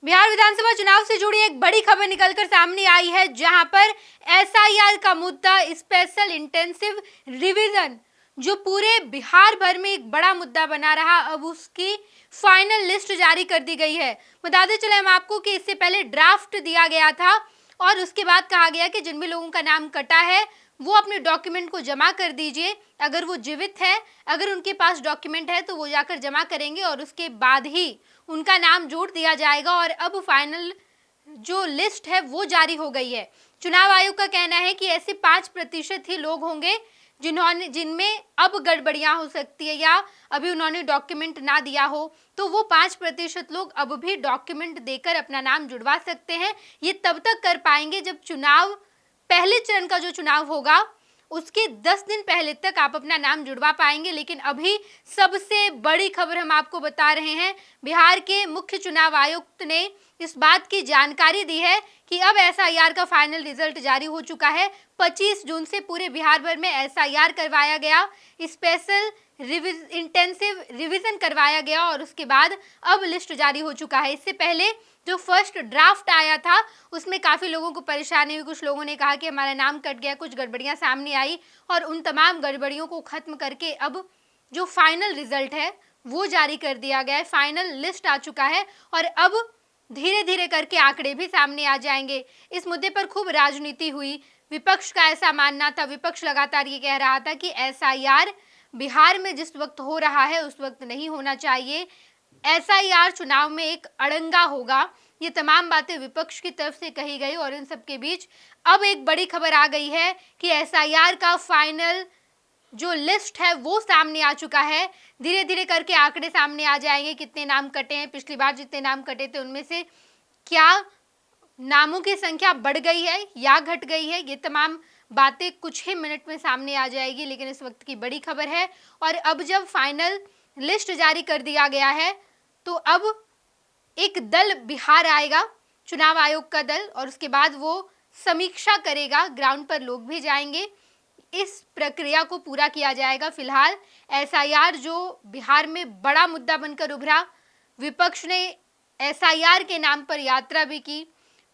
बिहार विधानसभा चुनाव से जुड़ी एक बड़ी खबर निकलकर सामने आई है, जहां पर एसआईआर का मुद्दा स्पेशल इंटेंसिव रिवीजन जो पूरे बिहार भर में एक बड़ा मुद्दा बना रहा, अब उसकी फाइनल लिस्ट जारी कर दी गई है। बताते चले हम आपको कि इससे पहले ड्राफ्ट दिया गया था और उसके बाद कहा गया कि जिन भी लोगों का नाम कटा है वो अपने डॉक्यूमेंट को जमा कर दीजिए। अगर वो जीवित है, अगर उनके पास डॉक्यूमेंट है तो वो जाकर जमा करेंगे और उसके बाद ही उनका नाम जोड़ दिया जाएगा। और अब फाइनल जो लिस्ट है वो जारी हो गई है। चुनाव आयोग का कहना है कि ऐसे 5% ही लोग होंगे जिनमें अब गड़बड़ियां हो सकती है या अभी उन्होंने डॉक्यूमेंट ना दिया हो, तो वो 5% लोग अब भी डॉक्यूमेंट देकर अपना नाम जुड़वा सकते हैं। ये तब तक कर पाएंगे जब चुनाव पहले चरण का जो चुनाव होगा उसके 10 दिन पहले तक आप अपना नाम जुड़वा पाएंगे। लेकिन अभी सबसे बड़ी खबर हम आपको बता रहे हैं, बिहार के मुख्य चुनाव आयुक्त ने इस बात की जानकारी दी है कि अब एसआईआर का फाइनल रिजल्ट जारी हो चुका है। 25 जून से पूरे बिहार भर में एसआईआर करवाया गया, स्पेशल इंटेंसिव रिवीजन करवाया गया और उसके बाद अब लिस्ट जारी हो चुका है। इससे पहले जो फर्स्ट ड्राफ्ट आया था उसमें काफ़ी लोगों को परेशानी हुई। कुछ लोगों ने कहा कि हमारा नाम कट गया, कुछ गड़बड़ियां सामने आई और उन तमाम गड़बड़ियों को ख़त्म करके अब जो फाइनल रिजल्ट है वो जारी कर दिया गया है। फाइनल लिस्ट आ चुका है और अब धीरे धीरे करके आंकड़े भी सामने आ जाएंगे। इस मुद्दे पर खूब राजनीति हुई, विपक्ष का ऐसा मानना था, विपक्ष लगातार ये कह रहा था कि एसआईआर बिहार में जिस वक्त हो रहा है उस वक्त नहीं होना चाहिए, एसआईआर चुनाव में एक अड़ंगा होगा। ये तमाम बातें विपक्ष की तरफ से कही गई और इन सब के बीच अब एक बड़ी खबर आ गई है कि एसआईआर का फाइनल जो लिस्ट है वो सामने आ चुका है। धीरे धीरे करके आंकड़े सामने आ जाएंगे, कितने नाम कटे हैं, पिछली बार जितने नाम कटे थे उनमें से क्या नामों की संख्या बढ़ गई है या घट गई है, ये तमाम बातें कुछ ही मिनट में सामने आ जाएगी। लेकिन इस वक्त की बड़ी खबर है और अब जब फाइनल लिस्ट जारी कर दिया गया है तो अब एक दल बिहार आएगा, चुनाव आयोग का दल, और उसके बाद वो समीक्षा करेगा, ग्राउंड पर लोग भी जाएंगे, इस प्रक्रिया को पूरा किया जाएगा। फिलहाल एसआईआर जो बिहार में बड़ा मुद्दा बनकर उभरा, विपक्ष ने एसआईआर के नाम पर यात्रा भी की,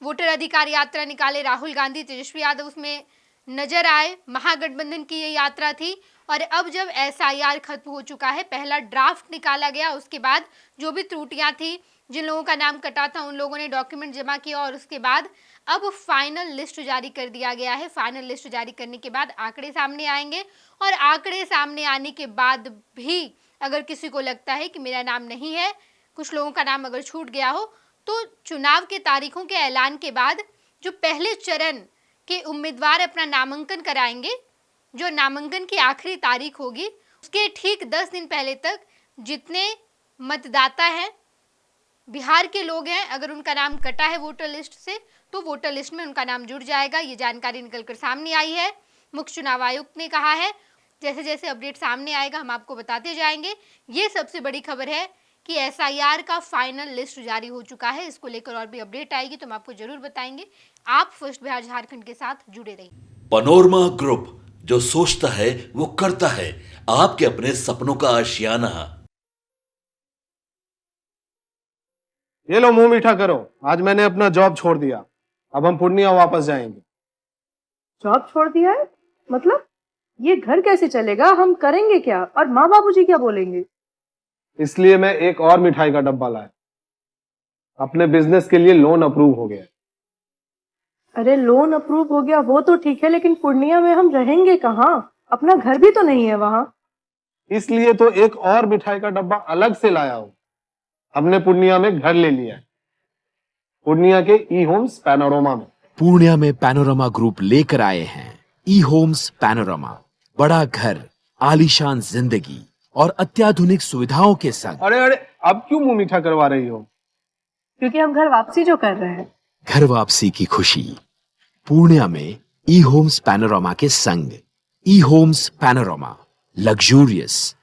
वोटर अधिकार यात्रा निकाले, राहुल गांधी, तेजस्वी यादव उसमें नजर आए, महागठबंधन की ये यात्रा थी। और अब जब एसआईआर खत्म हो चुका है, पहला ड्राफ्ट निकाला गया, उसके बाद जो भी त्रुटियां थी, जिन लोगों का नाम कटा था उन लोगों ने डॉक्यूमेंट जमा किया और उसके बाद अब फाइनल लिस्ट जारी कर दिया गया है। फाइनल लिस्ट जारी करने के बाद आंकड़े सामने आएंगे और आंकड़े सामने आने के बाद भी अगर किसी को लगता है कि मेरा नाम नहीं है, कुछ लोगों का नाम अगर छूट गया हो, तो चुनाव के तारीखों के ऐलान के बाद जो पहले चरण के उम्मीदवार अपना नामांकन कराएंगे, जो नामांकन की आखिरी तारीख होगी उसके ठीक 10 दिन पहले तक जितने मतदाता हैं, बिहार के लोग हैं, अगर उनका नाम कटा है वोटर लिस्ट से तो वोटर लिस्ट में उनका नाम जुड़ जाएगा। ये जानकारी निकलकर सामने आई है, मुख्य चुनाव आयुक्त ने कहा है। जैसे जैसे अपडेट सामने आएगा हम आपको बताते जाएंगे। ये सबसे बड़ी खबर है कि एसआईआर का फाइनल लिस्ट जारी हो चुका है। इसको लेकर और भी अपडेट आएगी तो हम आपको जरूर बताएंगे। आप फर्स्ट बिहार झारखंड के साथ जुड़े रहिए। पनोरमा ग्रुप, जो सोचता है वो करता है, आपके अपने सपनों का आशियाना। ये लो मुंह मीठा करो, आज मैंने अपना जॉब छोड़ दिया, अब हम पूर्णिया वापस जाएंगे। जॉब छोड़ दिया है? मतलब ये घर कैसे चलेगा, हम करेंगे क्या और माँ बाबूजी क्या बोलेंगे? इसलिए मैं एक और मिठाई का डब्बा लाया, अपने बिजनेस के लिए लोन अप्रूव हो गया। अरे लोन अप्रूव हो गया वो तो ठीक है, लेकिन पूर्णिया में हम रहेंगे कहाँ? अपना घर भी तो नहीं है वहाँ। इसलिए तो एक और मिठाई का डब्बा अलग से लाया हूँ। हमने पूर्णिया में घर ले लिया है, पूर्णिया के ई होम्स पैनोरमा में। पूर्णिया में पैनोरमा ग्रुप लेकर आए हैं ई होम्स पैनोरमा, बड़ा घर, आलीशान जिंदगी और अत्याधुनिक सुविधाओं के संग। अरे अरे, अब क्यों मुंह मीठा करवा रही हो? क्योंकि हम घर वापसी जो कर रहे हैं। घर वापसी की खुशी पूर्णिया में ई होम्स पैनोरमा के संग। ई होम्स पैनोरमा, लग्जूरियस,